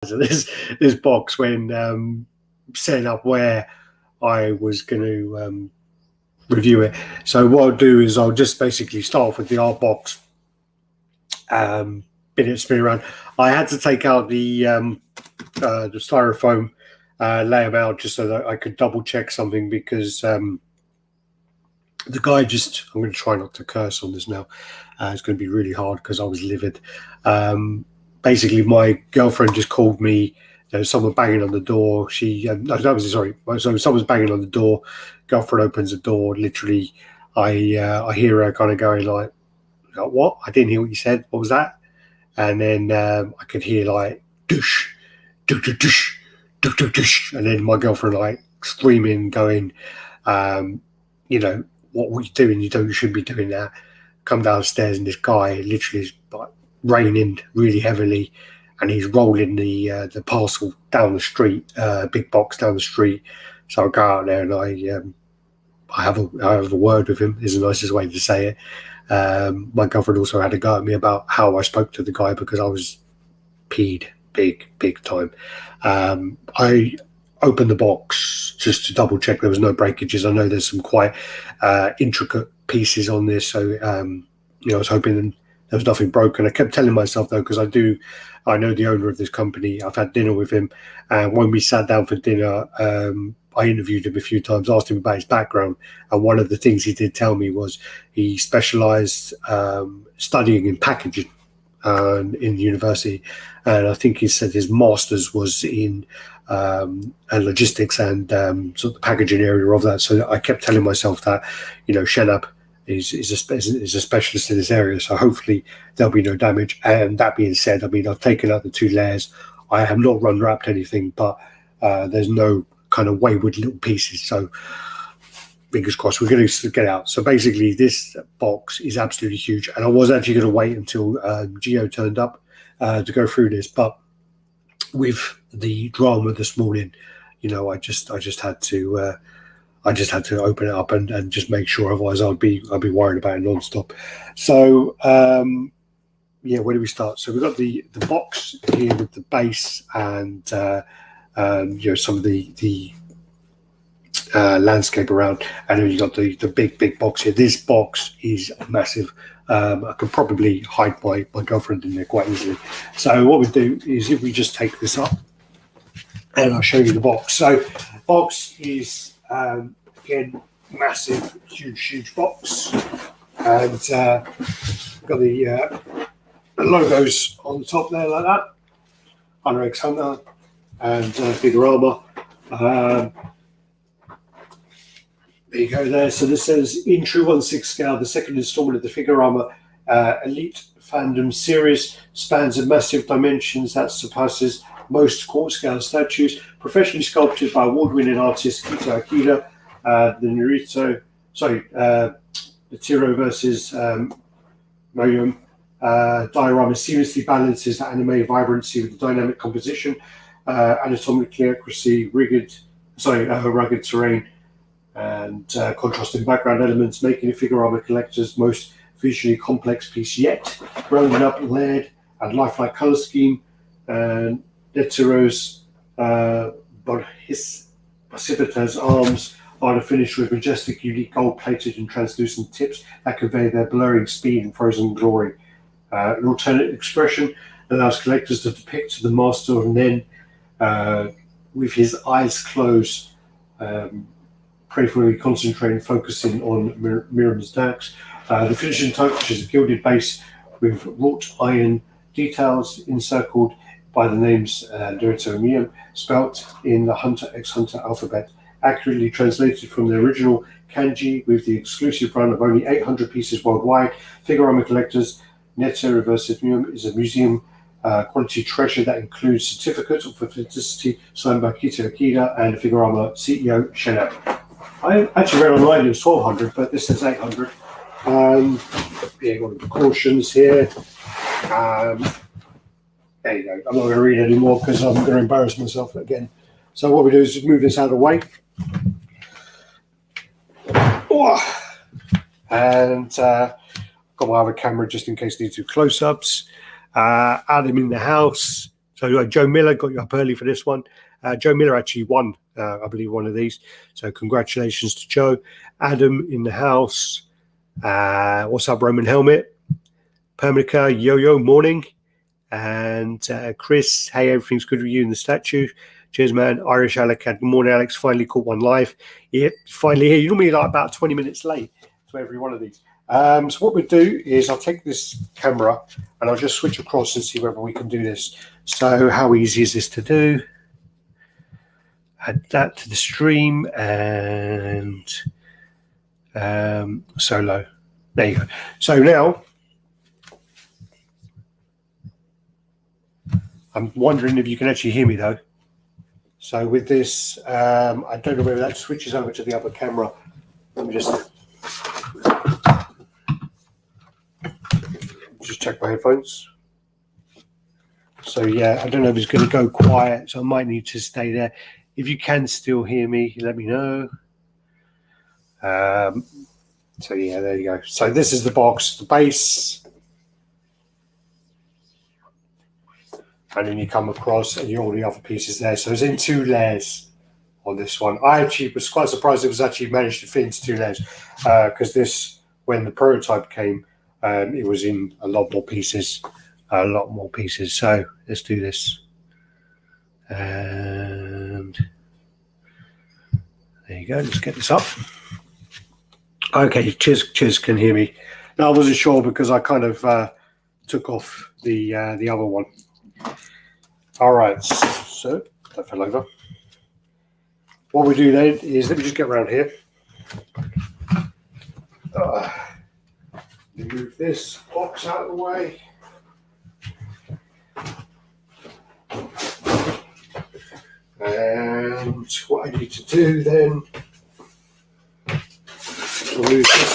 this box when setting up where I was going to review it. So what I'll do is I'll just basically start off with the art box, spin around. I had to take out the styrofoam, lay them out just so that I could double check something, because the guy just, I'm going to try not to curse on this now. It's going to be really hard because I was livid. Basically, my girlfriend just called me. There's someone banging on the door. So someone's banging on the door. Girlfriend opens the door. Literally, I hear her kind of going like, what? I didn't hear what you said. What was that? And then I could hear like, doosh, doosh, doosh, doosh, doosh, doosh, doosh. And then my girlfriend like screaming, going, you know, what were you doing? You shouldn't be doing that. Come downstairs, and this guy literally is like raining really heavily, and he's rolling the parcel down the street, big box down the street. So I go out there and I have a word with him, is the nicest way to say it. My girlfriend also had a go at me about how I spoke to the guy, because I was peed big time. I opened the box just to double check there was no breakages. I know there's some quite intricate pieces on this, so you know, I was hoping there was nothing broken. I kept telling myself, though, because I know the owner of this company. I've had dinner with him, and when we sat down for dinner, I interviewed him a few times, asked him about his background, and one of the things he did tell me was he specialised studying in packaging in university, and I think he said his master's was in logistics and sort of the packaging area of that. So I kept telling myself that, you know, Shanab is a specialist in this area, so hopefully there'll be no damage. And that being said, I mean, I've taken out the 2 layers. I have not run wrapped anything, but there's no kind of wayward little pieces, so fingers crossed we're going to get out. So basically this box is absolutely huge, and I was actually going to wait until Geo turned up to go through this, but with the drama this morning, you know, I just had to open it up and just make sure, otherwise I'd be worried about it non-stop. So yeah, where do we start? So we've got the box here with the base and you know, some of the landscape around, and then you got the big box here. This box is massive. I could probably hide my girlfriend in there quite easily. So what we do is, if we just take this up, and I'll show you the box. So box is again massive, huge box, and got the logos on the top there like that, Hunter x Hunter and Figurama. There you go there. So this says, in true 1/6 scale, the second installment of the Figurama Elite Fandom series spans a massive dimensions that surpasses most court-scale statues, professionally sculpted by award-winning artist Keita Okada. The Netero versus Meruem diorama seamlessly balances the anime vibrancy with the dynamic composition, anatomically accuracy, rugged terrain, and contrasting background elements, making it Figurama Collector's most visually complex piece yet. Rounded up, layered, and lifelike color scheme, and Netero's Bacivita's arms are finished with majestic, unique gold-plated and translucent tips that convey their blurring speed and frozen glory. An alternate expression allows collectors to depict the master of Nen with his eyes closed, prayerfully concentrating, focusing on Meruem's necks. The finishing touch is a gilded base with wrought iron details encircled by the names Netero and Meruem, spelt in the Hunter x Hunter alphabet, accurately translated from the original kanji, with the exclusive run of only 800 pieces worldwide. Figurama Collectors Netero vs. Meruem is a museum quality treasure that includes certificates of authenticity signed by Keita Okada and Figurama CEO Shanab. I actually read online it was 1,200, but this says 800. Yeah, got the precautions here. There you go. I'm not going to read anymore because I'm going to embarrass myself again. So what we do is just move this out of the way. Oh. And got my other camera just in case I need to do close-ups. Adam in the house, So Joe Miller got you up early for this one. Joe Miller actually won, I believe, one of these. So congratulations to Joe. Adam in the house. What's up, Roman Helmet? Permica, Yo-Yo, morning. And Chris, hey, everything's good with you in the statue. Cheers, man. Irish Alicant. Good morning, Alex. Finally caught one live. Yeah, finally here. You're normally like about 20 minutes late to every one of these. So what we'll do is I'll take this camera and I'll just switch across and see whether we can do this. So how easy is this to do? Add that to the stream and solo. There you go. So now I'm wondering if you can actually hear me though. So with this, I don't know whether that switches over to the other camera. Let me just check my headphones. So yeah, I don't know if it's going to go quiet, so I might need to stay there. If you can still hear me, let me know. So yeah, there you go. So this is the box, the base. And then you come across and all the other pieces there. So it's in 2 layers on this one. I actually was quite surprised it was actually managed to fit into 2 layers because this, when the prototype came, it was in a lot more pieces. So let's do this. And there you go. Let's get this up. Okay, Chiz can hear me. No, I wasn't sure because I kind of took off the other one. All right, so that fell over. What we do then is, let me just get around here. Move this box out of the way. And what I need to do then, remove this.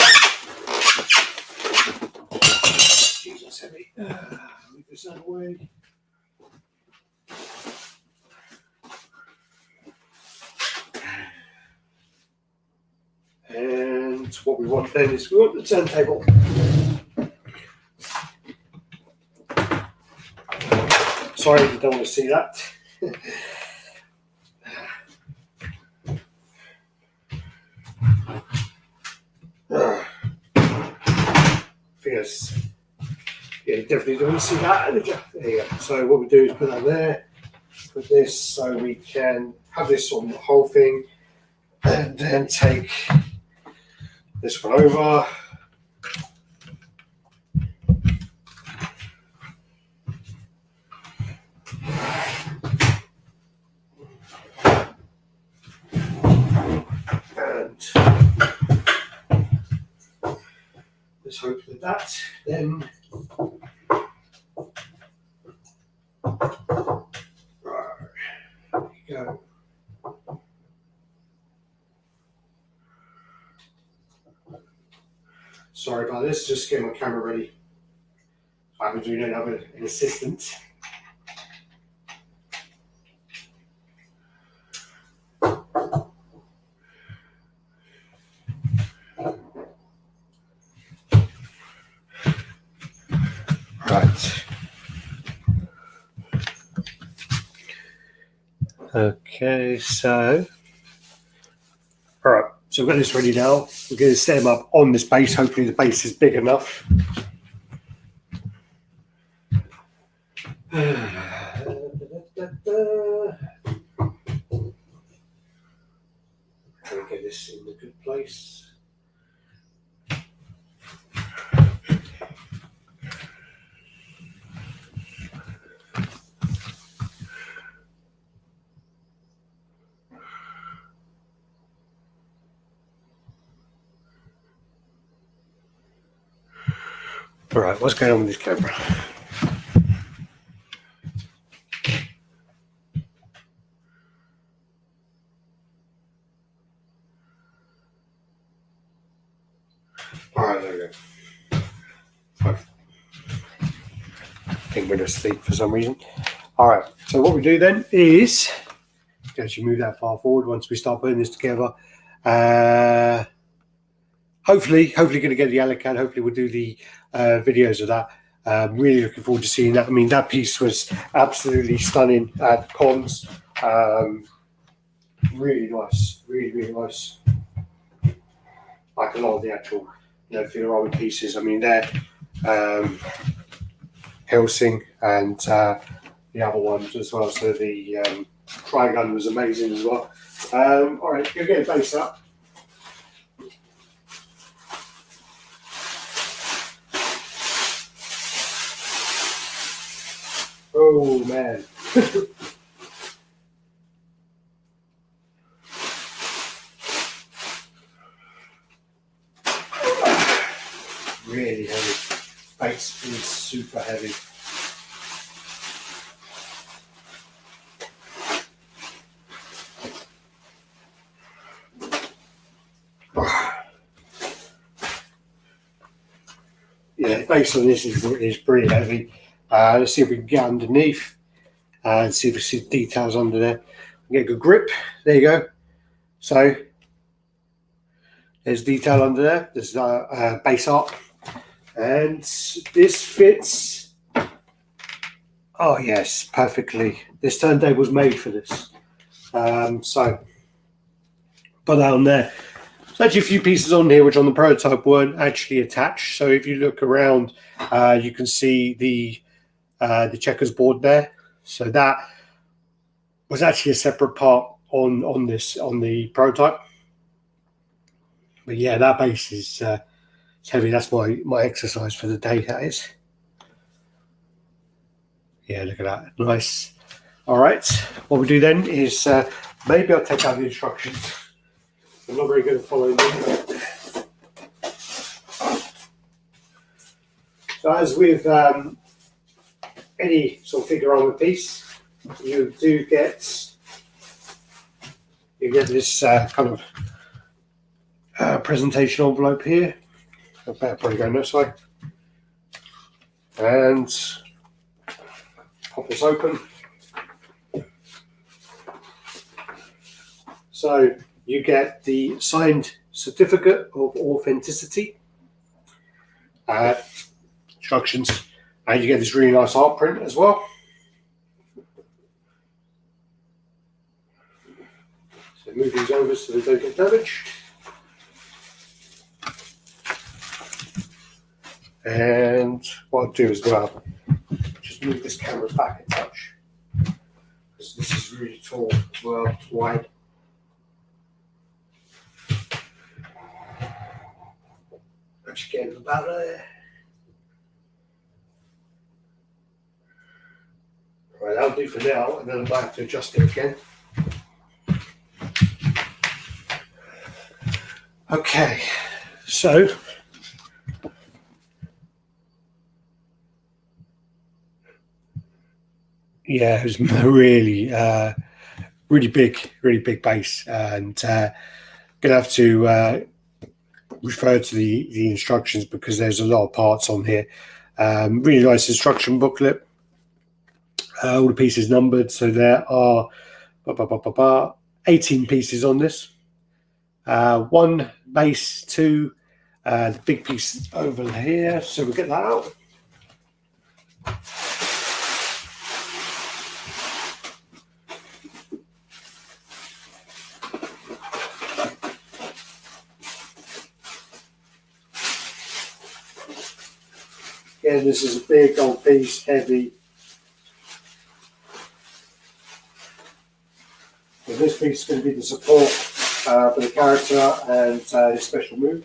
Jesus, heavy. Move this out of the way. And what we want then is we want the turntable. Sorry if you don't want to see that. Yes. Yeah, you definitely don't want to see that. There you go. So what we do is put that there, put this so we can have this on the whole thing, and then take this one over. And let's hope that then there you go. Sorry about this, just getting my camera ready. I'm doing another an assistant. Right. Okay, so all right. So we've got this ready now. We're going to set them up on this base. Hopefully the base is big enough. Try to get this in a good place. All right, what's going on with this camera? All right, there we go. Fine. I think we're asleep for some reason. All right, so what we do then is actually move that far forward once we start putting this together. Hopefully going to get the Alicant. Hopefully we'll do the videos of that. Really looking forward to seeing that. I mean, that piece was absolutely stunning at cons. Really nice, really nice. Like a lot of the actual, Figurama pieces. I mean, they're Helsing and the other ones as well. So the Trigun was amazing as well. All right, go get a base up. Oh man. Really heavy. Base is super heavy. Yeah, base on this is pretty heavy. Let's see if we can get underneath and see if we see details under there. Get a good grip. There you go. So there's detail under there. There's base art, and this fits. Oh yes, perfectly. This turntable was made for this. So put that on there. There's actually a few pieces on here which on the prototype weren't actually attached. So if you look around, you can see the checkers board there. So that was actually a separate part on the prototype. But yeah, that base is heavy. That's my exercise for the day. That is. Yeah, look at that. Nice. All right. What we do then is maybe I'll take out the instructions. I'm not very good at following them. So as with any sort of Figurama piece, you get this kind of presentation envelope here. I better probably go this way. And pop this open. So you get the signed certificate of authenticity, instructions, and you get this really nice art print as well. So move these over so they don't get damaged. And what I'll do as well, just move this camera back a touch, because this is really tall as well, it's wide. Just get it about there. Right, that'll do for now, and then I might have to adjust it again. Okay, so yeah, it was really big base, and gonna have to refer to the instructions because there's a lot of parts on here. Really nice instruction booklet. All the pieces numbered, so there are 18 pieces on this. One base, two, the big piece over here. So we'll get that out. Again, this is a big old piece, heavy. So this piece is going to be the support for the character and his special move.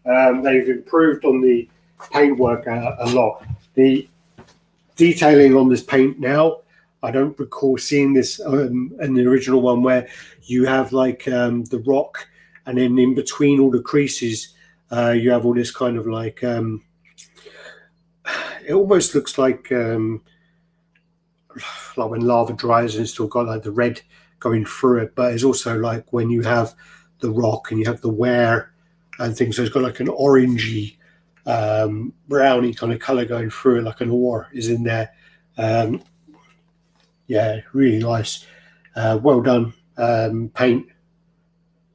They've improved on the paintwork a lot. The detailing on this paint now, I don't recall seeing this in the original one where you have like the rock, and then in between all the creases, you have all this kind of like it almost looks like when lava dries and it's still got like the red going through it, but it's also like when you have the rock and you have the wear and things, so it's got like an orangey browny kind of color going through it, like an ore is in there. Yeah, really nice, well done paint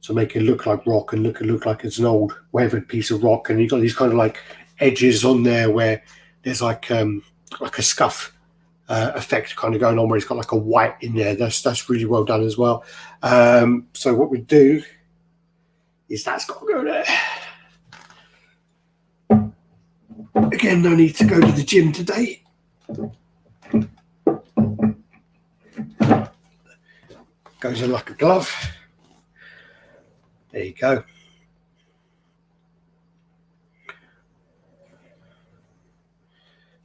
to make it look like rock and look like it's an old weathered piece of rock, and you've got these kind of like edges on there where there's like a scuff effect kind of going on where it's got like a white in there. That's really well done as well. So what we do is that's got to go there. Again, no need to go to the gym today. Goes in like a glove. There you go.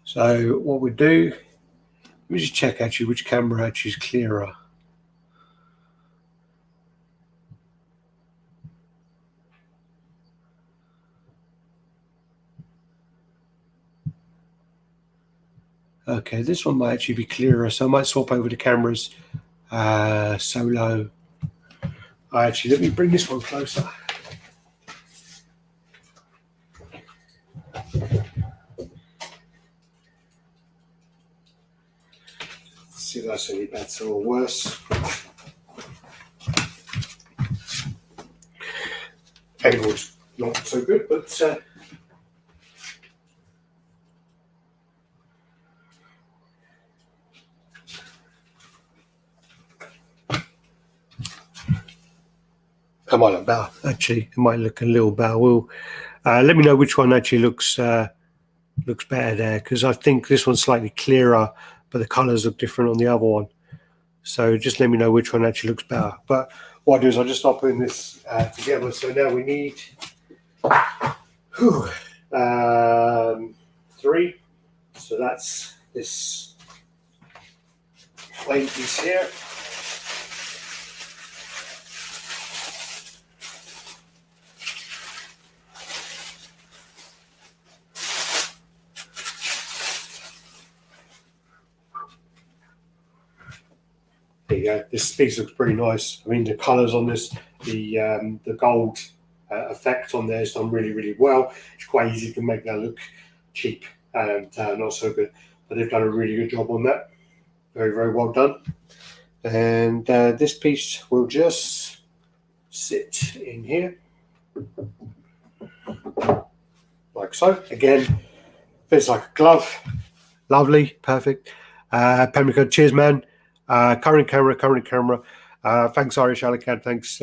So what we do, let me just check actually which camera actually is clearer. Okay, this one might actually be clearer, so I might swap over the cameras. Solo. Actually, let me bring this one closer. See if that's any better or worse. Angle's not so good, but I might look better. Actually, it might look a little better. Well, let me know which one actually looks better there, because I think this one's slightly clearer, but the colours look different on the other one. So just let me know which one actually looks better. But what I do is I'll just start putting this together. So now we need 3. So that's this plain piece here. There you go. This piece looks pretty nice. I mean, the colours on this, the gold effect on there is done really, really well. It's quite easy to make that look cheap and not so good, but they've done a really good job on that. Very, very well done. And this piece will just sit in here, like so. Again, fits like a glove. Lovely, perfect. Pemmica, cheers, man. Current camera. Thanks, Irish Alicant. Thanks,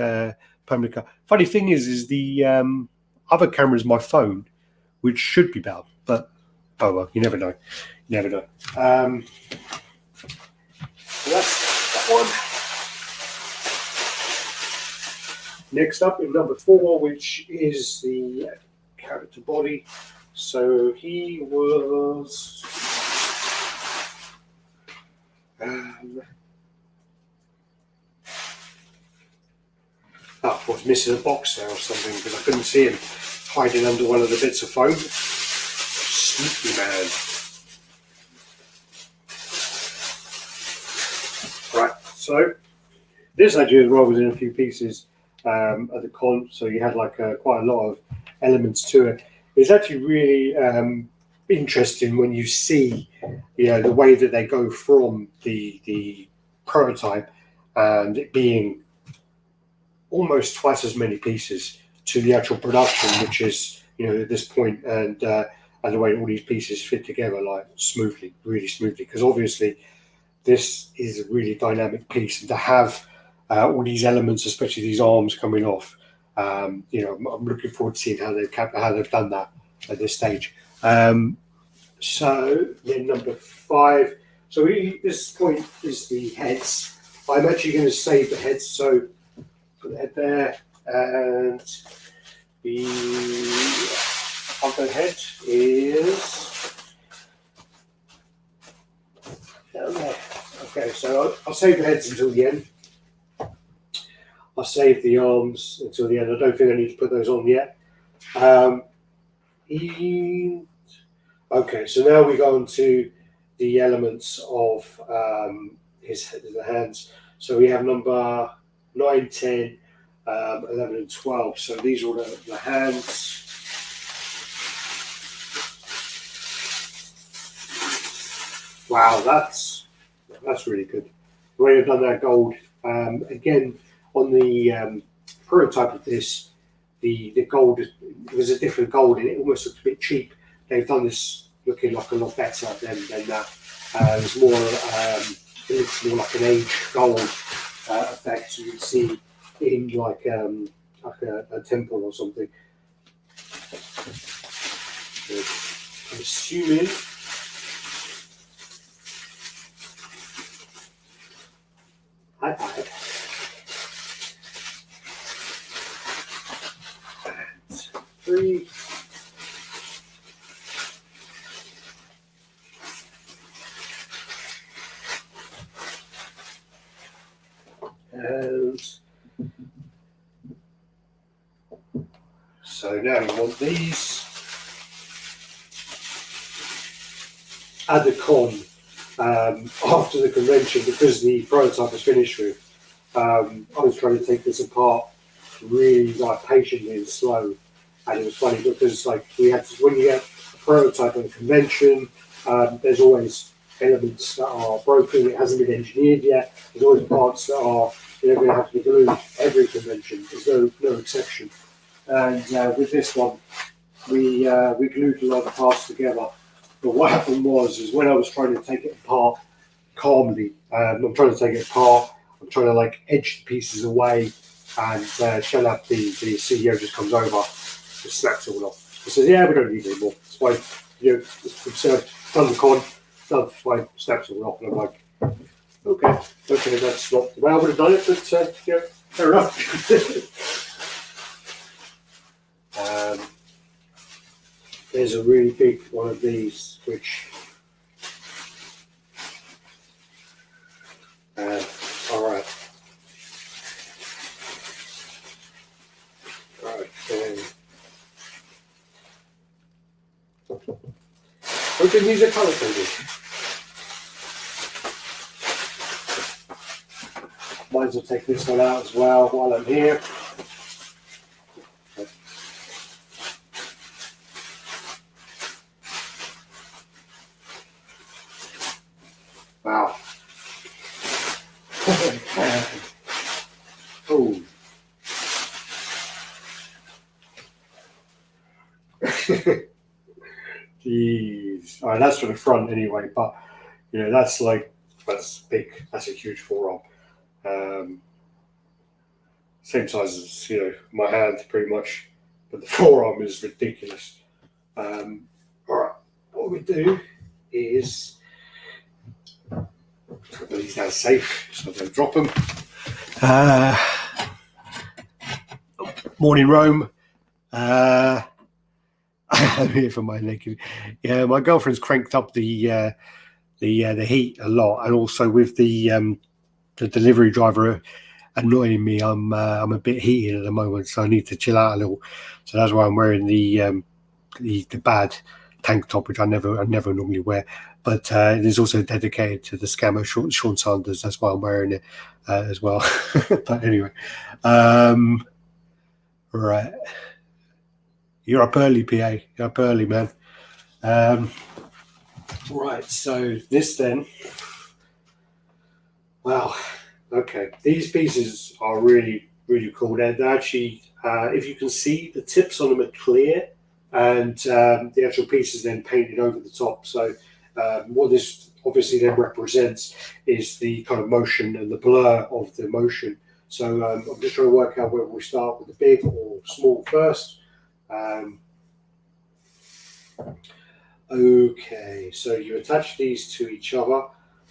Pemmica. Funny thing is the other camera is my phone, which should be better, but oh well, you never know. You never know. So that's that one. Next up is number 4, which is the character body. So he was. I was missing a box there or something because I couldn't see him hiding under one of the bits of foam. Sneaky man. Right, so this actually as well was in a few pieces at the con, so you had like quite a lot of elements to it. It's actually really interesting when you see, the way that they go from the prototype and it being almost twice as many pieces to the actual production, which is at this point, and the way all these pieces fit together like smoothly, really smoothly, because obviously this is a really dynamic piece, and to have all these elements, especially these arms coming off, I'm looking forward to seeing how they've done that at this stage. So then number 5. So this point is the heads. I'm actually going to save the heads. So put the head there, and the other head is down there. Okay, so I'll save the heads until the end. I'll save the arms until the end. I don't think I need to put those on yet. Okay, so now we go on to the elements of the hands. So we have number 9, 10, 11, and 12. So these are all the hands. Wow, that's really good. The way they've done that gold. Again, on the prototype of this, the gold was a different gold, and it almost looked a bit cheap. They've done this, looking like a lot better than that. It's more, it looks more like an age gold effect you can see in like a temple or something. I'm assuming iPad. And 3. And so now you want these at the con after the convention, because the prototype was finished with. I was trying to take this apart really like patiently and slow, and it was funny because like we had to, when you get a prototype at a convention, there's always elements that are broken. It hasn't been engineered yet. There's always parts that are going to have to be glued. Every convention, there's no exception. And with this one, we glued a lot of parts together. But what happened is when I was trying to take it apart calmly, I'm trying to take it apart. I'm trying to like edge the pieces away, and Shanab, the CEO, just comes over, just snaps it all off. He says, "Yeah, we don't need it anymore. It's fine. You know, it's observed, done the con, done, fine." Snaps it all off, and I'm like, okay, that's not the way I would have done it, but yeah, fair enough. There's a really big one of these, which all right. Okay, these are color coded. Might as well take this one out as well while I'm here. Wow. Oh. Jeez. All right, that's for the front anyway, but you know, that's big. That's a huge forearm. Same size as, you know, my hand pretty much, but the forearm is ridiculous. All right, what we do is put these down safe so I don't drop them. Morning, Rome. I'm here for my naked. Yeah, my girlfriend's cranked up the heat a lot, and also with the delivery driver annoying me, I'm a bit heated at the moment, so I need to chill out a little. So that's why I'm wearing the bad tank top, which I never normally wear. But it is also dedicated to the scammer Sean Sanders. That's why I'm wearing it as well. But anyway, right. You're up early, PA. You're up early, man. Right, so this then. Wow. Okay. These pieces are really, really cool. They're actually, if you can see, the tips on them are clear, and the actual piece is then painted over the top. So what this obviously then represents is the kind of motion and the blur of the motion. So I'm just trying to work out whether we start with the big or small first. Okay, so you attach these to each other.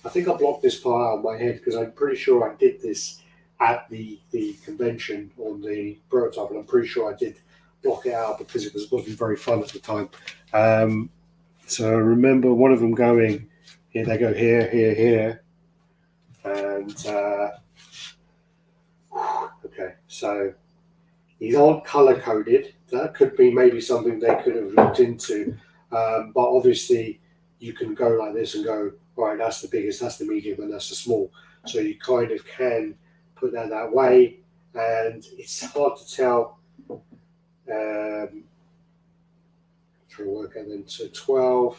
I think I blocked this part out of my head because I'm pretty sure I did this at the convention on the prototype, and I'm pretty sure I did block it out because it wasn't very fun at the time. So I remember one of them going, here they go, here, and okay, so these aren't color coded. That could be maybe something they could have looked into, but obviously you can go like this and go, right, that's the biggest, that's the medium, and that's the small. So you kind of can put that way, and it's hard to tell. Trying to work out then. So 12.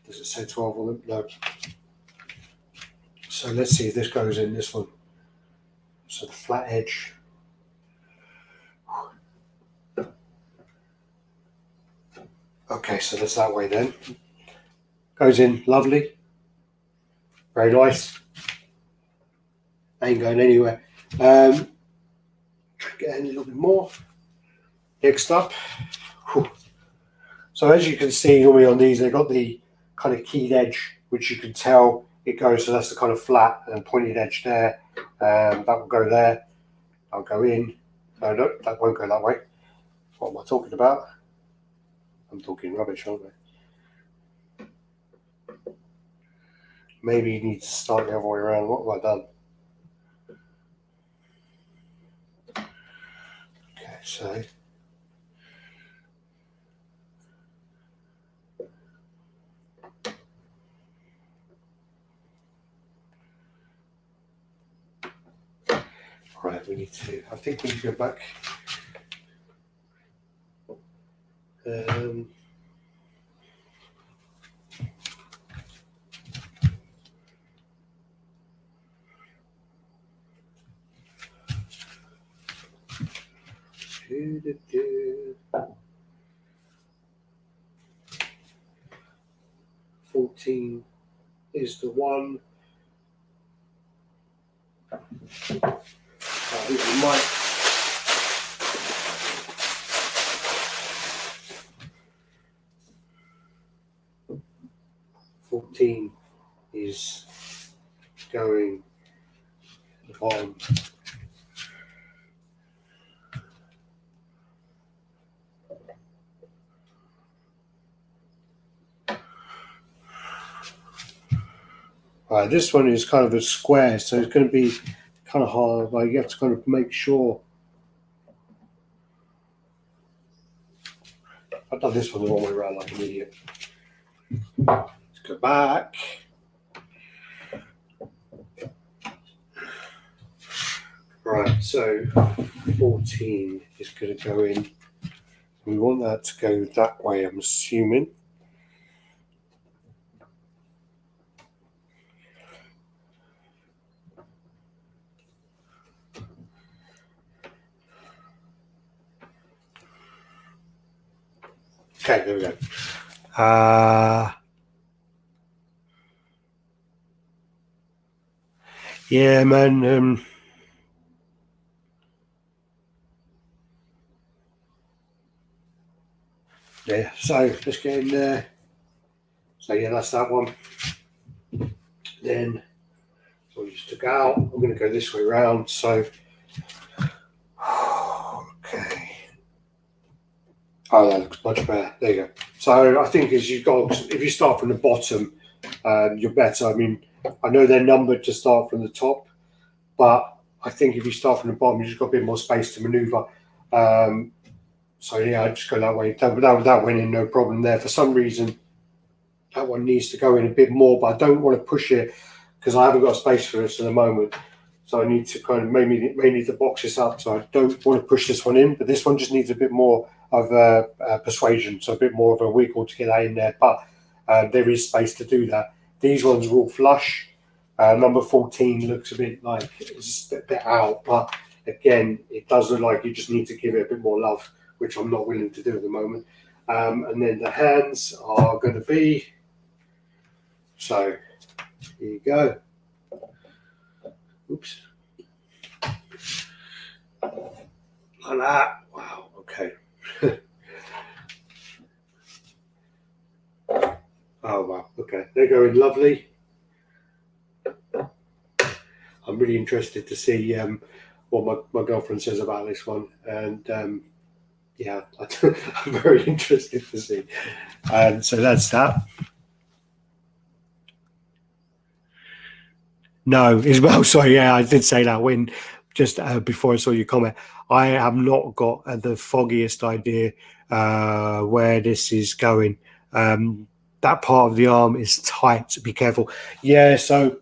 Does it say 12 on them? No. So let's see if this goes in this one. So the flat edge. Okay, so that's that way then. Goes in lovely. Very nice. Ain't going anywhere. Try to get in a little bit more. Next up. Whew. So as you can see normally on these, they've got the kind of keyed edge, which you can tell it goes, so that's the kind of flat and pointed edge there. That will go there. I'll go in. No, that won't go that way. What am I talking about? I'm talking rubbish, aren't I? Maybe you need to start the other way around. What have I done? Okay, so right, we need to. I think we need to go back. $14 is the one. We might. $14 is going on. Right, this one is kind of a square, so it's going to be kind of hard. Like you have to kind of make sure. I've done this one the wrong way around like an idiot. Let's go back. Right, so 14 is going to go in. We want that to go that way, I'm assuming. Okay, there we go. Yeah, man. Yeah, so let's get in there. So yeah, that's that one. Then, so we just took out. I'm going to go this way around. So, okay. Oh, that looks much better. There you go. So I think as you go, if you start from the bottom, you're better. I mean, I know they're numbered to start from the top, but I think if you start from the bottom, you've just got a bit more space to maneuver. So yeah, I just go that way. That went in, no problem there. For some reason, that one needs to go in a bit more, but I don't want to push it because I haven't got space for this at the moment. So I need to kind of may need to box this up. So I don't want to push this one in, but this one just needs a bit more of persuasion, so a bit more of a wiggle to get that in there. But there is space to do that. These ones are all flush. Number 14 looks a bit like it's a bit out, but again, it does look like you just need to give it a bit more love, which I'm not willing to do at the moment. And then the hands are going to be, so here you go. Oops. Like that. Wow, okay. Oh, wow, okay. They're going lovely. I'm really interested to see what my girlfriend says about this one. And yeah, I'm very interested to see. And so that's that. No, Isabel, sorry, yeah, I did say that when just before I saw your comment. I have not got the foggiest idea where this is going. That part of the arm is tight, so be careful. Yeah, so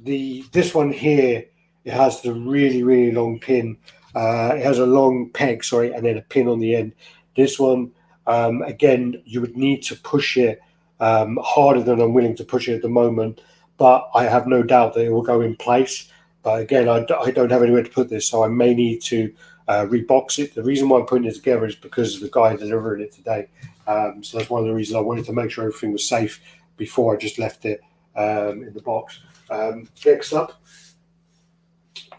this one here, it has the really, really long pin. It has a long peg, sorry, and then a pin on the end. This one, again, you would need to push it harder than I'm willing to push it at the moment. But I have no doubt that it will go in place. But again, I don't have anywhere to put this, so I may need to rebox it. The reason why I'm putting it together is because of the guy delivering it today. So that's one of the reasons I wanted to make sure everything was safe before I just left it in the box. Next up,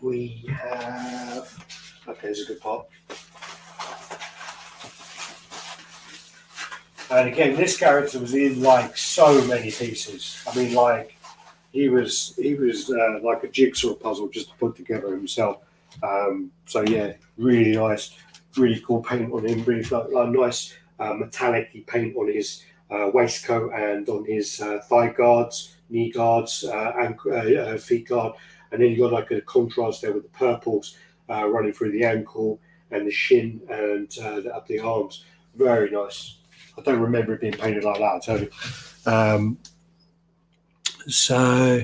we have, okay, this is a good part. And again, this character was in like so many pieces. I mean, like he was like a jigsaw puzzle just to put together himself. So yeah, really nice, really cool paint on him. Really nice metallic paint on his waistcoat and on his thigh guards, knee guards, and feet guard. And then you got like a contrast there with the purples running through the ankle and the shin and up the arms. Very nice. I don't remember it being painted like that, I'll tell you. So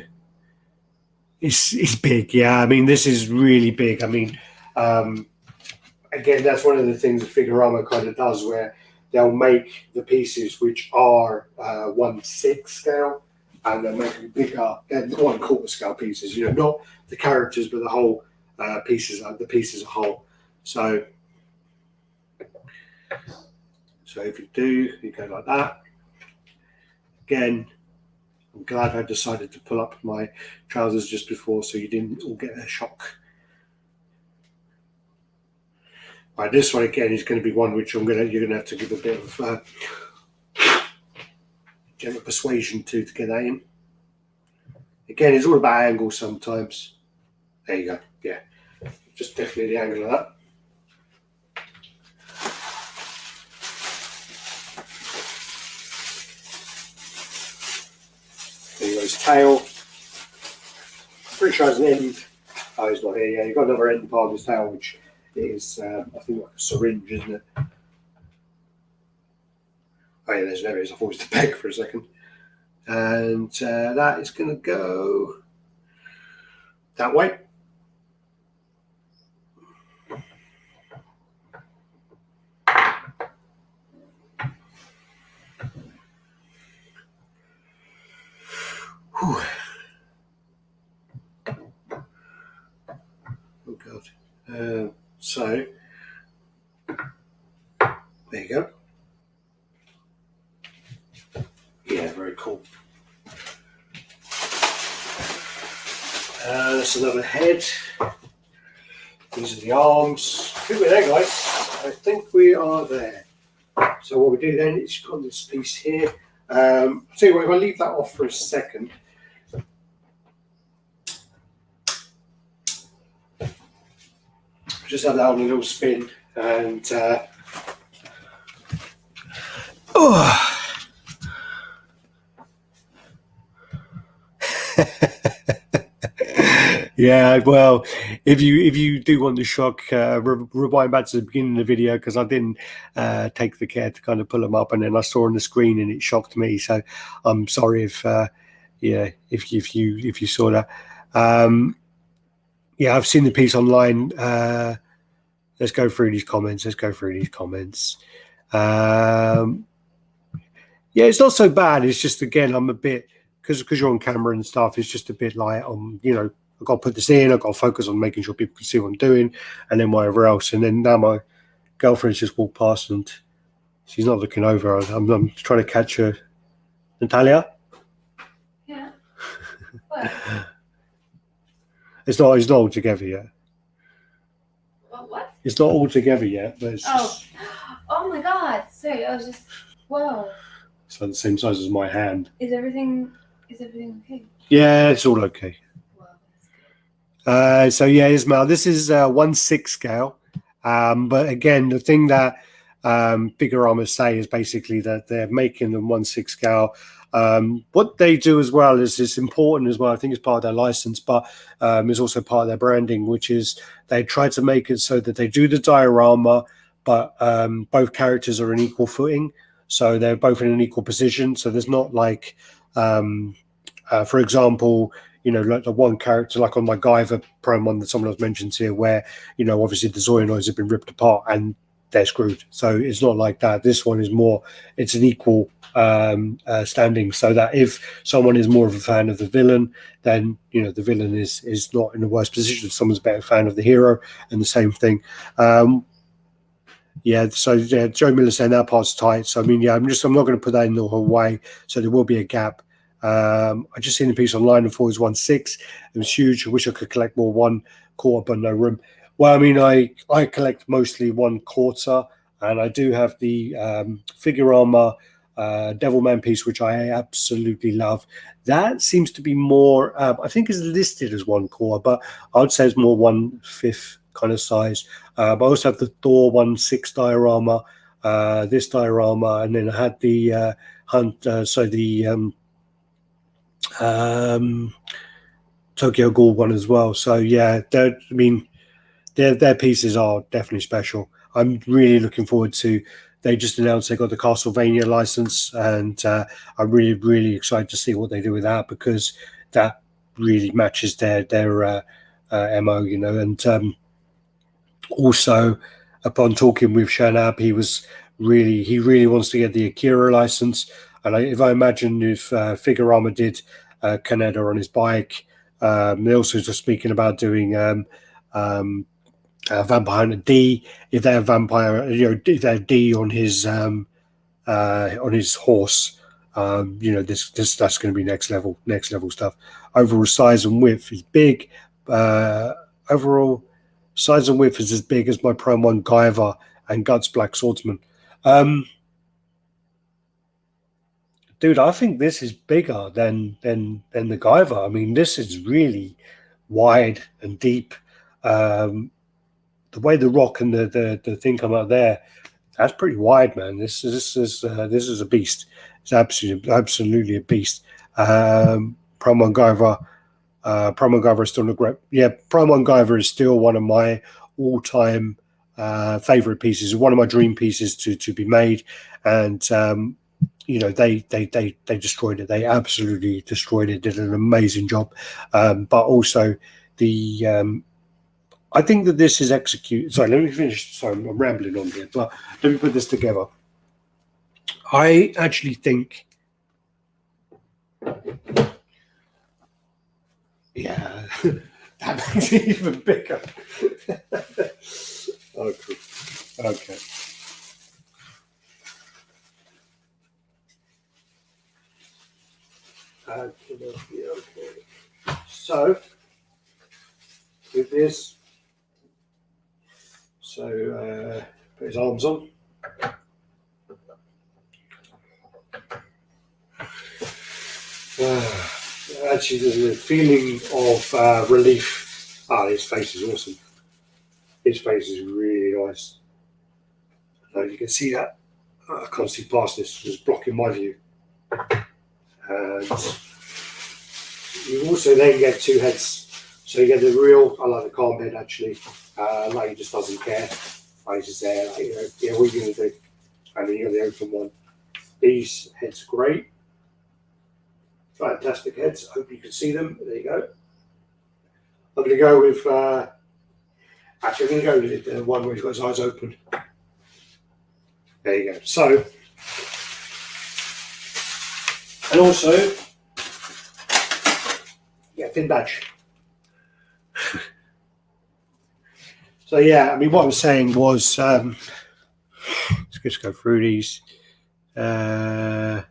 it's big, yeah. I mean, this is really big. I mean, again, that's one of the things that Figurama kind of does, where they'll make the pieces which are 1/6 scale, and they'll make them bigger than 1/4 scale pieces. You know, not the characters, but the whole pieces, the pieces as a whole. So if you do, you go like that. Again, I'm glad I decided to pull up my trousers just before so you didn't all get a shock. Right, this one again is going to be one which you're going to have to give a bit of gentle persuasion to get that in. Again, it's all about angle sometimes. There you go. Yeah, just definitely the angle of that. There goes tail. Pretty sure it's an end. Oh, he's not here. Yeah, you've got another end part of his tail, which is, I think, like a syringe, isn't it? Oh, yeah, there it is. I thought it was the peg for a second. And that is going to go that way. Whew. Oh God. So there you go. Yeah, very cool. That's another head. These are the arms. I think we're there, guys. I think we are there. So what we do then is you've got this piece here. I'll tell you what, if I leave that off for a second. Just have that on a little spin and yeah, well, if you do want the shock, rewind back to the beginning of the video, because I didn't take the care to kind of pull them up, and then I saw on the screen and it shocked me. So I'm sorry if you saw that. Yeah, I've seen the piece online. Let's go through these comments. Yeah, it's not so bad. It's just, again, I'm a bit, because you're on camera and stuff, it's just a bit like, you know, I've got to put this in, I've got to focus on making sure people can see what I'm doing, and then whatever else. And then now my girlfriend's just walked past and she's not looking over. I'm trying to catch her. Natalia? Yeah. What? It's not all together yet. What? It's not all together yet, but it's Oh my God. Sorry, I was just, whoa. It's like the same size as my hand. Is everything okay? Yeah, it's all okay. Wow, that's good. So yeah, Ismail, this is 1/6 scale. But again, the thing that Figurama say is basically that they're making them 1/6 scale. What they do as well is important as well. I think it's part of their license, but it's also part of their branding, which is they try to make it so that they do the diorama, but both characters are in equal footing. So they're both in an equal position. So there's not like, for example, you know, like the one character, like on my Guyver promo one that someone else mentions here, where, you know, obviously the Zoyanoids have been ripped apart and they're screwed. So it's not like that. This one is more, it's an equal standing, so that if someone is more of a fan of the villain, then the villain is not in the worst position. If someone's a better fan of the hero, and the same thing. Joe Miller saying that part's tight. So I mean, I'm not going to put that in the whole way. So there will be a gap. I just seen the piece online and thought it was 1/6. It was huge. I wish I could collect more 1/4, but no room. Well, I mean, I collect mostly 1/4, and I do have the Figurama Devilman piece, which I absolutely love. That seems to be more, I think is listed as 1/4, but I would say it's more 1/5 kind of size. I also have the Thor 1/6 diorama, this diorama, and then I had the Tokyo Ghoul one as well. So yeah, their pieces are definitely special. I'm really looking forward to. They just announced they got the Castlevania license, and I'm really, really excited to see what they do with that, because that really matches their MO, And also, upon talking with Shanab, he really wants to get the Akira license. And if I imagine if Figurama did Kaneda on his bike, they're also just speaking about doing Vampire Hunter D. If they have Vampire, if they have D on his horse, that's going to be next level stuff. Overall size and width is big. Overall size and width is as big as my Prime 1 Guyver and Guts Black Swordsman. Dude, I think this is bigger than the Guyver. I mean, this is really wide and deep. The way the rock and the thing come out there, that's pretty wide, man. This is a beast. It's absolutely a beast. Prime 1 Guyver. Prime 1 Guyver is still a great. Yeah, Prime 1 Guyver is still one of my all-time favorite pieces. One of my dream pieces to be made, and they destroyed it. They absolutely destroyed it. Did an amazing job. But also the I think that this is executed. Sorry, let me finish. Sorry, I'm rambling on here, but let me put this together. I actually think, yeah, that makes it even bigger. Okay. Okay. So with this. So put his arms on. Actually, there's a feeling of relief. His face is awesome. His face is really nice. So you can see that. I can't see past this. It's blocking my view. And you also then get two heads. So you get the real, I like the calm head actually. Like he just doesn't care. He's just there, what are you going to do? And then you got the open one. These heads are great. Fantastic heads. I hope you can see them. There you go. I'm going to go with, actually I'm going to go with the one where he's got his eyes open. There you go. So, and also, yeah, thin badge. So yeah, I mean, what I'm saying was, let's just go through these. Yeah,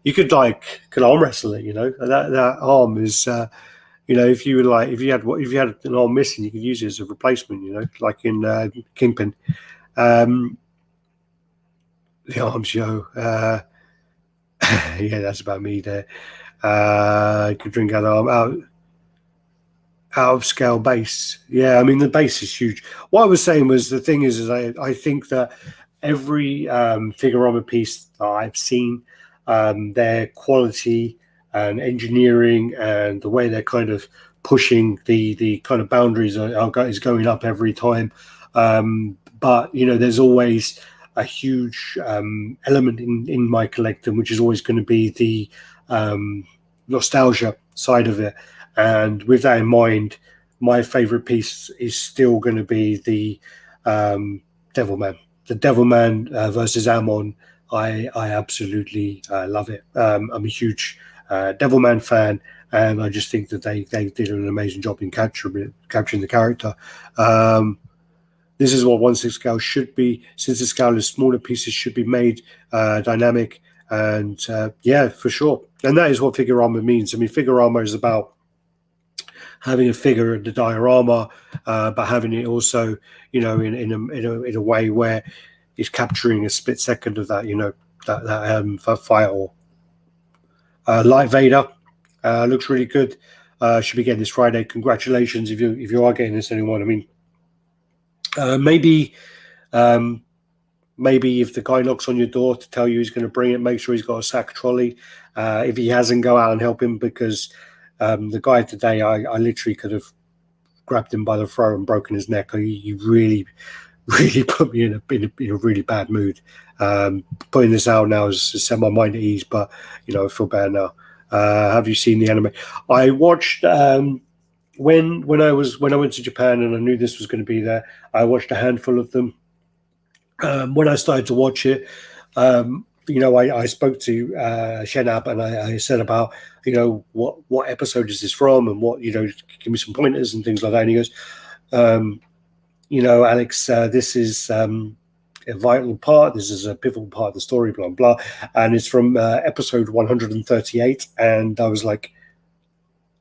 you could arm wrestle it. That arm is, if you had an arm missing, you could use it as a replacement. Like in Kingpin. The arms show. Yeah, that's about me there. You could drink that arm out of scale base. Yeah, I mean the base is huge. What I was saying was the thing is I think that every Figurama piece that I've seen, their quality and engineering and the way they're kind of pushing the kind of boundaries is going up every time. But there's always a huge element in my collecting, which is always going to be the nostalgia side of it. And with that in mind, my favorite piece is still going to be the Devilman. The Devilman versus Amon. I absolutely love it. I'm a huge Devilman fan, and I just think that they did an amazing job in capturing the character. This is what 1/6 scale should be. Since the scale is smaller, pieces should be made dynamic, and yeah, for sure. And that is what Figurama means. I mean, Figurama is about having a figure in the diorama, but having it also, you know, in a way where it's capturing a split second of that, you know, that fight. Or Light Vader looks really good. Should be getting this Friday. Congratulations if you are getting this, anyone. I mean, maybe if the guy knocks on your door to tell you he's going to bring it, make sure he's got a sack trolley. If he hasn't, go out and help him, because the guy today, I literally could have grabbed him by the throat and broken his neck. He really put me in a really bad mood. Putting this out now has set my mind at ease, but you know, I feel better now. Have you seen the anime? I watched when I went to Japan and I knew this was going to be there. I watched a handful of them. When I started to watch it, you know, I spoke to Shanab, and I said about, you know, what episode is this from, and what, you know, give me some pointers and things like that. And he goes, you know, Alex, this is a vital part. This is a pivotal part of the story, blah, blah. And it's from episode 138. And I was like,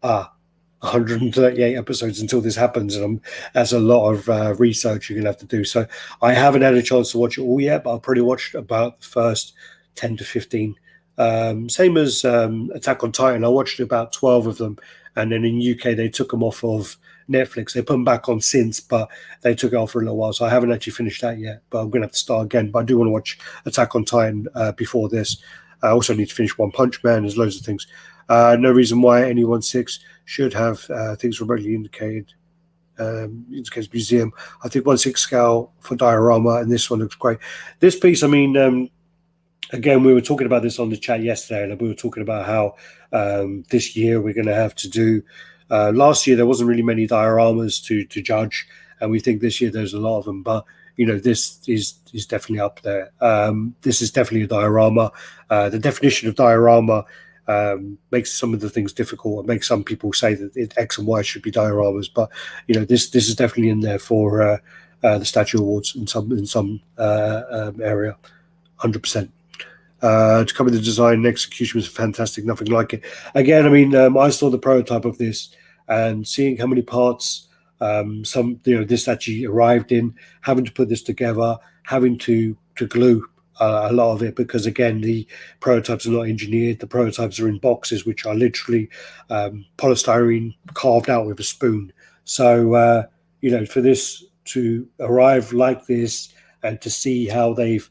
138 episodes until this happens, and that's a lot of research you're gonna have to do. So I haven't had a chance to watch it all yet, but I've probably watched about the first 10 to 15. Same as Attack on Titan. I watched about 12 of them, and then in UK they took them off of Netflix. They put them back on since, but they took it off for a little while, so I haven't actually finished that yet, but I'm gonna have to start again. But I do want to watch Attack on Titan before this. I also need to finish One Punch Man. There's loads of things. No reason why any 1/6 should have things remotely indicated. Indicates museum. I think 1/6 scale for diorama, and this one looks great. This piece, I mean, again, we were talking about this on the chat yesterday, and we were talking about how this year we're going to have to do. Last year there wasn't really many dioramas to judge, and we think this year there's a lot of them. But you know, this is definitely up there. This is definitely a diorama. The definition of diorama makes some of the things difficult, and makes some people say that X and Y should be dioramas. But you know, this is definitely in there for the Statue Awards in some area, 100%. To cover the design and execution was fantastic. Nothing like it. Again, I mean, I saw the prototype of this, and seeing how many parts this actually arrived in, having to put this together, having to glue a lot of it, because again, the prototypes are not engineered. The prototypes are in boxes, which are literally polystyrene carved out with a spoon. So you know, for this to arrive like this, and to see how they've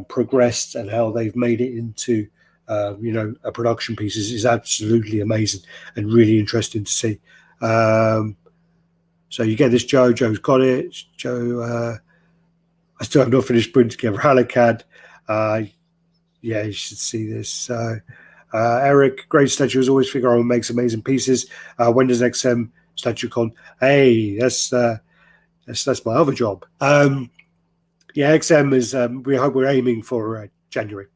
progressed and how they've made it into you know, a production piece is absolutely amazing and really interesting to see. So you get this Joe's got it. Joe, I still have not finished putting together Alicad. Yeah, you should see this. Eric, great statue as always. Figurama makes amazing pieces. When does XM statue con? Hey, that's my other job. Yeah, XM is. We're aiming for January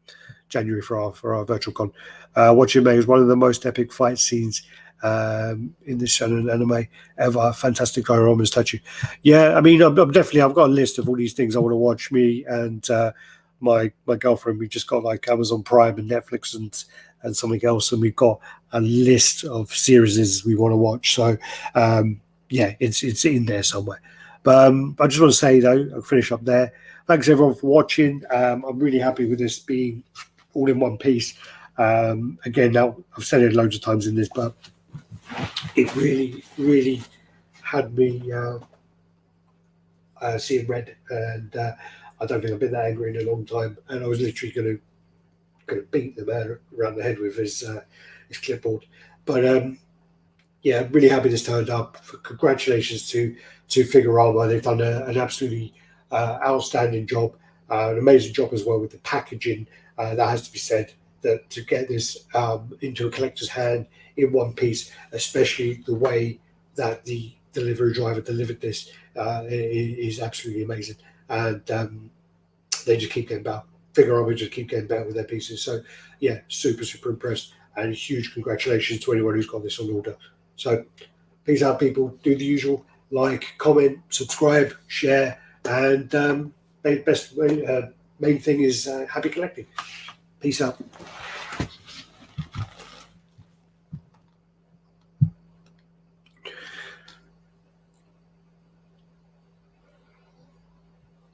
for our virtual con. Watching May is one of the most epic fight scenes in this shonen anime ever. Fantastic diorama statue. Yeah, I mean, I've got a list of all these things I want to watch. Me and my girlfriend, we just got like Amazon Prime and Netflix and something else, and we've got a list of series we want to watch. So yeah, it's in there somewhere. But I just want to say though, I'll finish up there. Thanks everyone for watching. I'm really happy with this being all in one piece. Again, now I've said it loads of times in this, but it really had me seeing red, and I don't think I've been that angry in a long time. And I was literally going to beat the man around the head with his clipboard. But yeah, I'm really happy this turned up. Congratulations to Figurama. They've done an absolutely outstanding job, an amazing job as well with the packaging. That has to be said, that to get this into a collector's hand in one piece, especially the way that the delivery driver delivered this, is absolutely amazing. and they just keep getting better. Figurama just keep getting better with their pieces. So yeah, super impressed, and huge congratulations to anyone who's got this on order. So peace out, people. Do the usual: like, comment, subscribe, share, and main thing is happy collecting. Peace out.